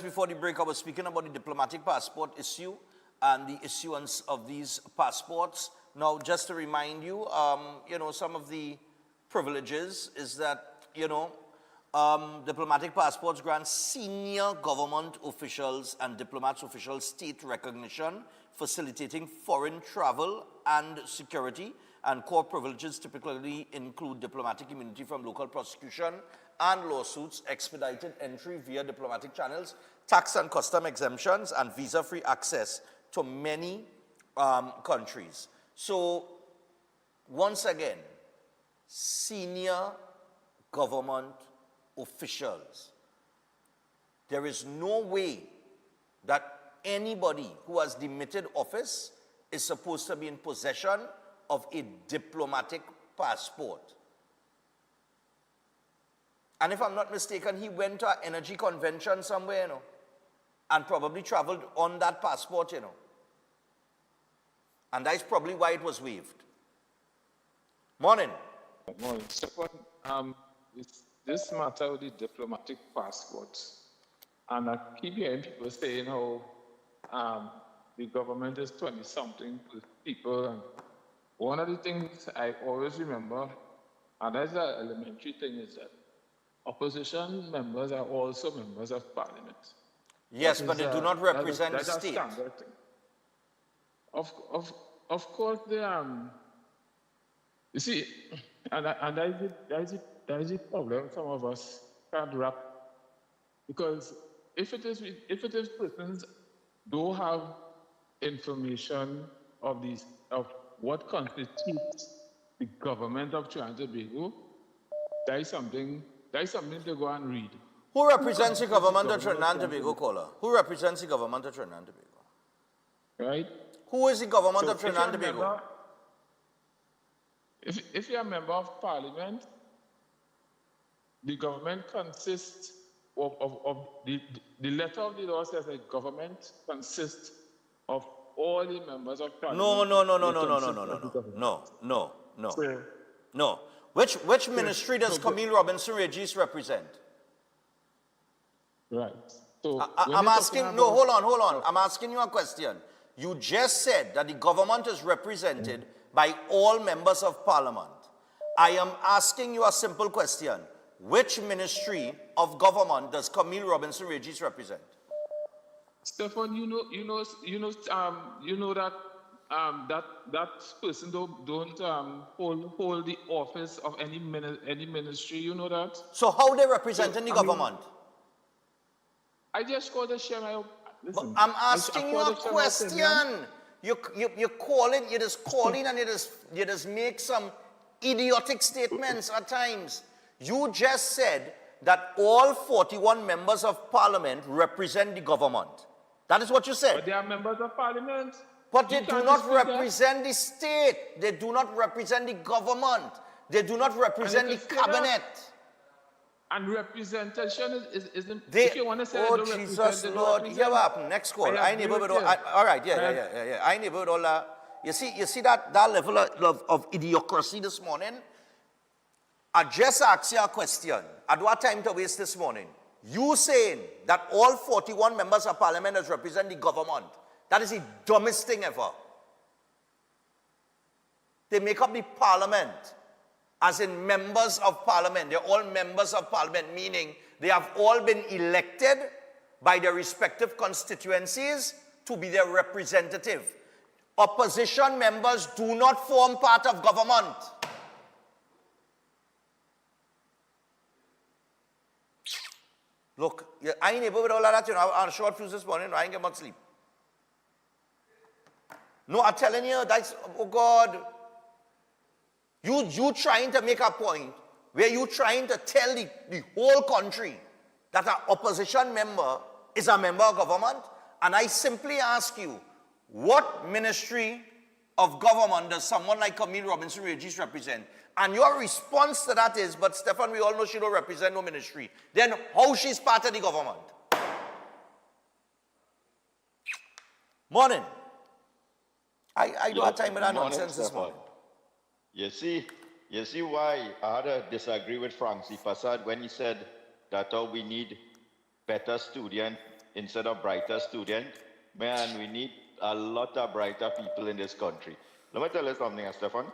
Before the break, I was speaking about the diplomatic passport issue and the issuance of these passports. Now, just to remind you, some of the privileges is that, diplomatic passports grant senior government officials and diplomats official state recognition, facilitating foreign travel and security. And core privileges typically include diplomatic immunity from local prosecution and lawsuits, expedited entry via diplomatic channels, tax and custom exemptions, and visa-free access to many countries. So, once again, senior government officials. There is no way that anybody who has demitted office is supposed to be in possession of a diplomatic passport. And if I'm not mistaken, he went to an energy convention somewhere, and probably traveled on that passport, And that's probably why it was waived. Morning. Morning. Stephan, this matter of the diplomatic passports, and I keep hearing people saying how the government is 20-something people, and one of the things I always remember, and that's an elementary thing, is that opposition members are also members of parliament. Yes, but they do not represent the state. That's a standard thing. Of course, they you see, and that is the problem. Some of us can't wrap, because if it is persons don't have information of what constitutes the government of Trinidad and Tobago, that is something to go and read. Who represents the government of Trinidad and Tobago, caller? Who represents the government of Trinidad and Tobago? Right? Who is the government of Trinidad and Tobago? If you're a member of parliament, the government consists of the letter of the law says that government consists of all the members of parliament. No. Which ministry does Camille Robinson Regis represent? Right. So I'm asking, no, hold on. I'm asking you a question. You just said that the government is represented by all members of parliament. I am asking you a simple question. Which ministry of government does Camille Robinson Regis represent? Stephan, you know that person don't hold the office of any ministry. You know that. So how they representing the government? I just called to share my. Listen, I'm asking you a question. You just call in and you just make some idiotic statements at times. You just said that all 41 members of parliament represent the government. That is what you said. But they are members of parliament. But they do not represent the state. They do not represent the government. They do not represent the cabinet. And representation is if you want to say, oh Jesus Lord, here what happened? Next call. I neighbor with all. All right, yeah. I neighbor with all that. You see that level of idiocracy this morning. I just asked you a question. I don't have time to waste this morning. You saying that all 41 members of parliament represent the government. That is the dumbest thing ever. They make up the parliament. As in members of parliament. They're all members of parliament, meaning they have all been elected by their respective constituencies to be their representative. Opposition members do not form part of government. Look, I ain't able with all of that, I'm on short fuse this morning, I ain't get much sleep. No, I'm telling you, that's, oh God. You trying to make a point where you trying to tell the whole country that an opposition member is a member of government? And I simply ask you, what ministry of government does someone like Camille Robinson Regis represent? And your response to that is, but Stephan, we all know she don't represent no ministry. Then how she's part of the government? Morning. I don't have time with that nonsense this morning. You see why I had to disagree with Francis Passad when he said that we need better student instead of brighter student. Man, we need a lot of brighter people in this country. Let me tell you something, Stephan.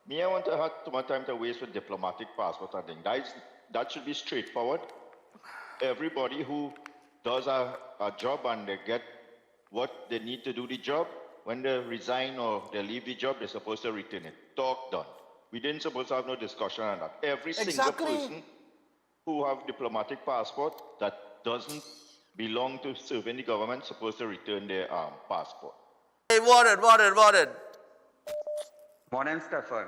Me, I want to have too much time to waste with diplomatic passport and things. That should be straightforward. Everybody who does a job and they get what they need to do the job, when they resign or they leave the job, they're supposed to return it. Talk done. We didn't supposed to have no discussion on that. Every single Exactly. person who have diplomatic passport that doesn't belong to serving the government supposed to return their passport. Hey, Warren. Morning, Stephan.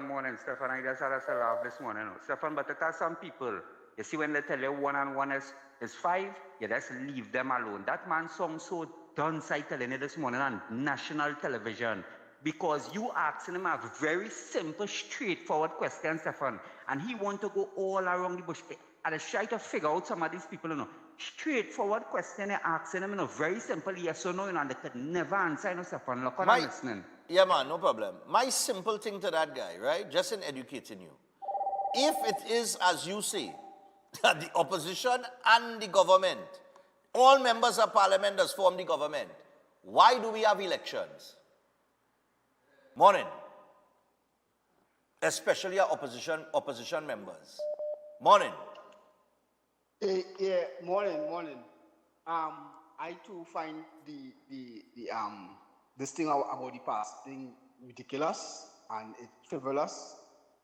Morning, Stephan. I just had a laugh this morning. Stephan, but there are some people, you see when they tell you 1 and 1 is 5, you just leave them alone. That man sounds so done telling you this morning on national television because you asking him a very simple, straightforward question, Stephan, and he want to go all around the bush. I just try to figure out some of these people, straightforward question, you're asking them, very simple yes or no, and they could never answer, Stephan. Look what I'm listening. Yeah, man, no problem. My simple thing to that guy, right, just in educating you, if it is as you say, that the opposition and the government, all members of parliament does form the government, why do we have elections? Morning. Especially our opposition members. Morning. Yeah, morning. I too find this thing about the past thing ridiculous and it's frivolous.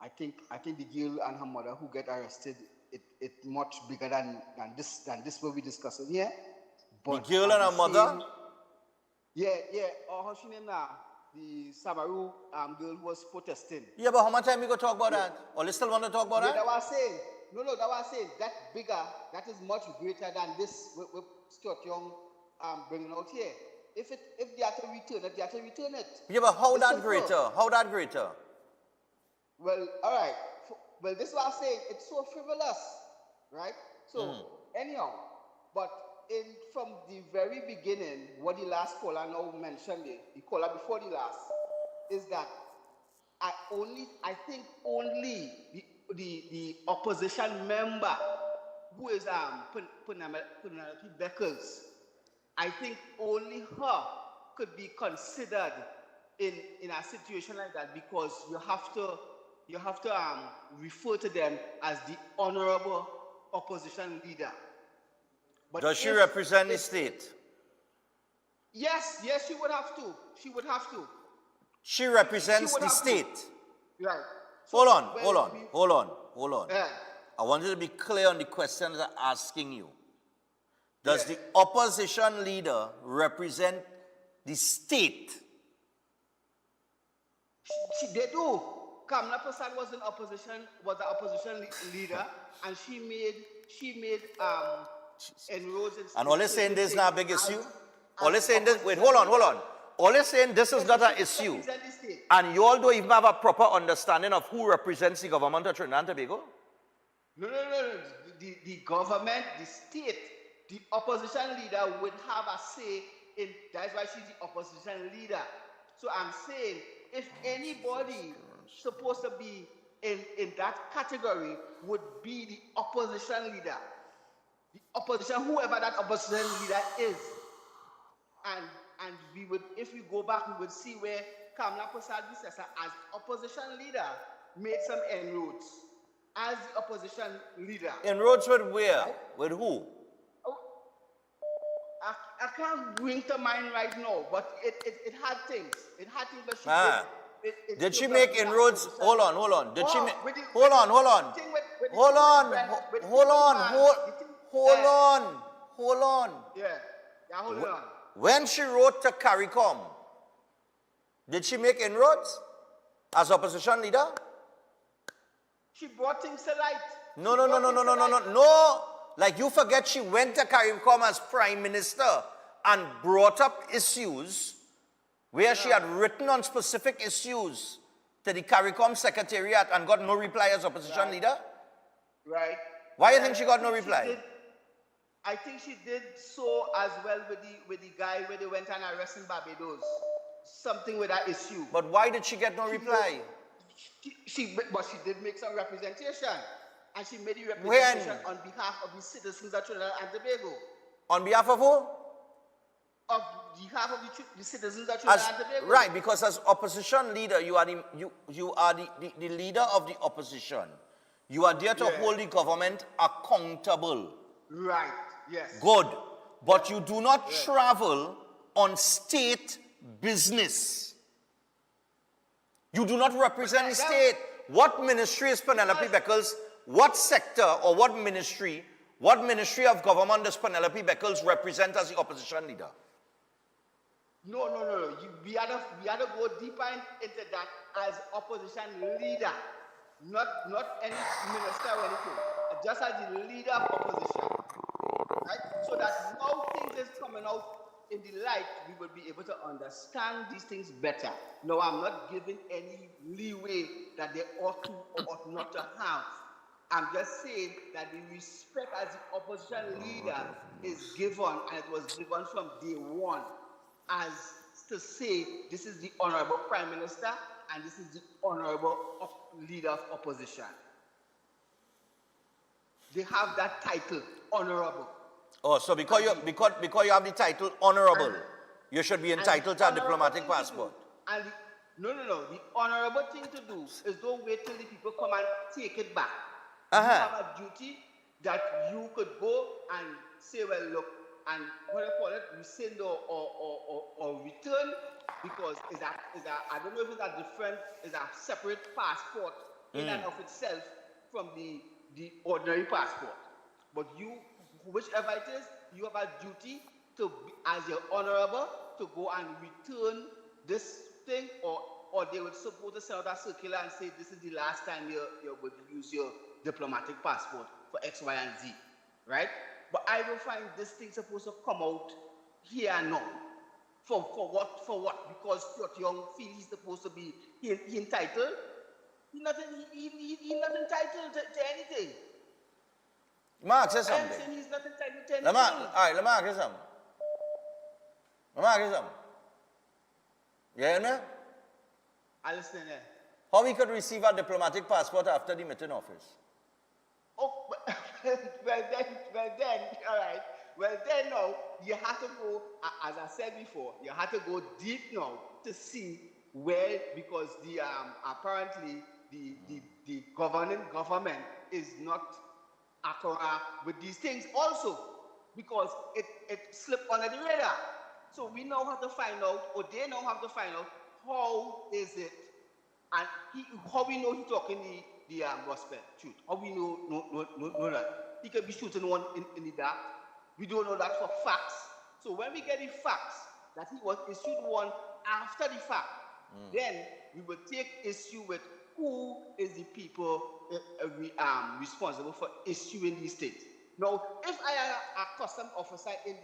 I think the girl and her mother who get arrested, it much bigger than this what we discussing here. But the girl and her mother? Yeah. Or how she name now? The Samaru girl who was protesting. Yeah, but how much time we go talk about that? Or you still want to talk about that? That was saying. No, that was saying that bigger, that is much greater than this with Stuart Young bringing out here. If they have to return it, they have to return it. Yeah, but how It's that simple. greater? How that greater? Well, all right. Well, this is what I'm saying. It's so frivolous, right? So, anyhow, but from the very beginning, what the last caller now mentioned, the caller before the last, is that I think only the opposition member who is Penelope Beckles, I think only her could be considered in a situation like that because you have to refer to them as the honorable opposition leader. But Does she represent the state? Yes, she would have to. She represents She would the have to. state. Right. Hold on. Yeah. I want you to be clear on the question that I'm asking you. Does the opposition leader represent the state? They do. Kamala Prasad was an opposition leader, and she made inroads in. And all they're saying this is not a big issue? All they're saying this, wait, hold on. All they're saying this is not an issue. And you all don't even have a proper understanding of who represents the government of Trinidad and Tobago? No. The government, the state, the opposition leader would have a say in. That's why she's the opposition leader. So I'm saying, if anybody supposed to be in that category would be the opposition leader. The opposition, whoever that opposition leader is. And we would, if we go back, we would see where Kamala Prasad Visesa, as opposition leader, made some inroads. As the opposition leader. Inroads with where? With who? I can't bring to mind right now, but it had things. It had things that she did. Did she make inroads? Hold on. Did she make? Hold on. Yeah, hold on. When she wrote to CARICOM, did she make inroads as opposition leader? She brought things to light. No. Like you forget she went to CARICOM as prime minister and brought up issues where she had written on specific issues to the CARICOM secretariat and got no reply as opposition leader? Right. Why do you think she got no reply? I think she did so as well with the guy where they went and arrested Barbados. Something with that issue. But why did she get no reply? But she did make some representation. And she made the representation on behalf of the citizens of Trinidad and Tobago. On behalf of who? Of behalf of the citizens that you As, are today. right, because as opposition leader, you are the leader of the opposition. You are there to Yeah. hold the government accountable. Right, yes. Good. But you do not travel on state business. You do not represent the state. What ministry is Penelope Beckles? What sector or what ministry of government does Penelope Beckles represent as the opposition leader? No. We had to go deeper into that as opposition leader, not any minister or anything, just as the leader of opposition, right? So that now things is coming out in the light, we will be able to understand these things better. No, I'm not giving any leeway that they ought to or ought not to have. I'm just saying that the respect as the opposition leader is given, and it was given from day one, as to say this is the honorable prime minister and this is the honorable leader of opposition. They have that title, honorable. Oh, so because you have the title honorable, you should be entitled to a diplomatic passport. No. The honorable thing to do is don't wait till the people come and take it back. Uh-huh. You have a duty that you could go and say, well, look, and what I call it, rescind or return, because I don't know if it's a separate passport in and of itself from the ordinary passport. But you, whichever it is, you have a duty to, as your honorable, to go and return this thing, or they would suppose to send out a circular and say this is the last time you're going to use your diplomatic passport for X, Y, and Z, right? But I will find this thing supposed to come out here and now. For what? Because Stuart Young feels he's supposed to be he entitled. He's not entitled to anything. Mark, say something. He's not entitled to anything. Let me ask you something. You hear me? I listen there. How we could receive a diplomatic passport after the meeting office? Oh, well then, all right. Well then, now you have to go, as I said before, you have to go deep now to see where, because the apparently the governing government is not accurate with these things also, because it slipped under the radar. So we now have to find out, or they now have to find out, how is it, and how we know he's talking the gospel truth. How we know that he could be shooting one in the dark. We don't know that for facts. So when we get the facts that he was issued one after the fact, then we will take issue with who is the people responsible for issuing these things. Now, if I am a custom officer in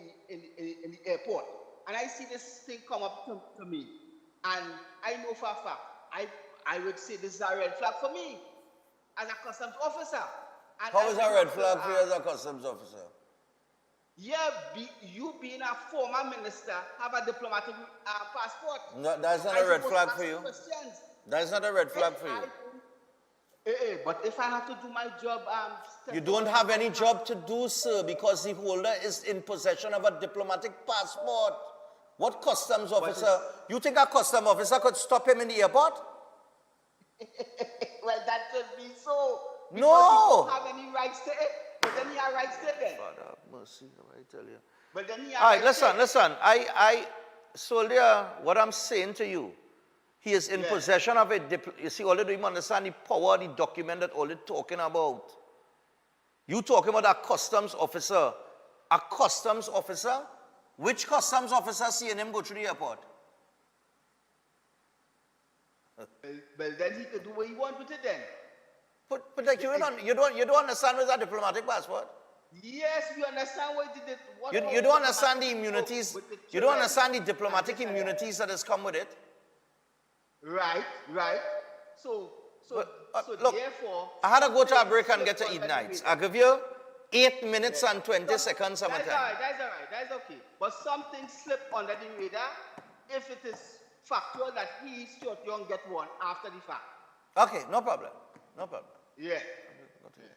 the airport and I see this thing come up to me, and I know for a fact, I would say this is a red flag for me as a customs officer. And How is a red flag for you as a customs officer? Yeah, you being a former minister, have a diplomatic passport. No, that's not a red flag for you. That's not a red flag for you. But if I have to do my job, You don't have any job to do, sir, because the holder is in possession of a diplomatic passport. What customs officer? You think a customs officer could stop him in the airport? Well, that should be so. No. He don't have any rights to it. But then he has rights to it then. Father, mercy, I tell you. But then he has All right, rights to it. listen. Soldier, what I'm saying to you, he is in possession of a you see, all they don't even understand the power of the document that all they're talking about. You talking about a customs officer. A customs officer? Which customs officer seeing him go through the airport? Well, then he could do what he wants with it then. But like you don't understand what's a diplomatic passport? Yes, we understand what he did. You don't understand the immunities. You don't understand the diplomatic immunities that has come with it. Right. So Look, therefore, I had to go to a break and get to eat nights. I'll give you 8 minutes and 20 seconds of my that's time. all right. That's okay. But something slipped under the radar if it is factual that he, Stuart Young, get one after the fact. Okay, no problem. Yeah. Okay.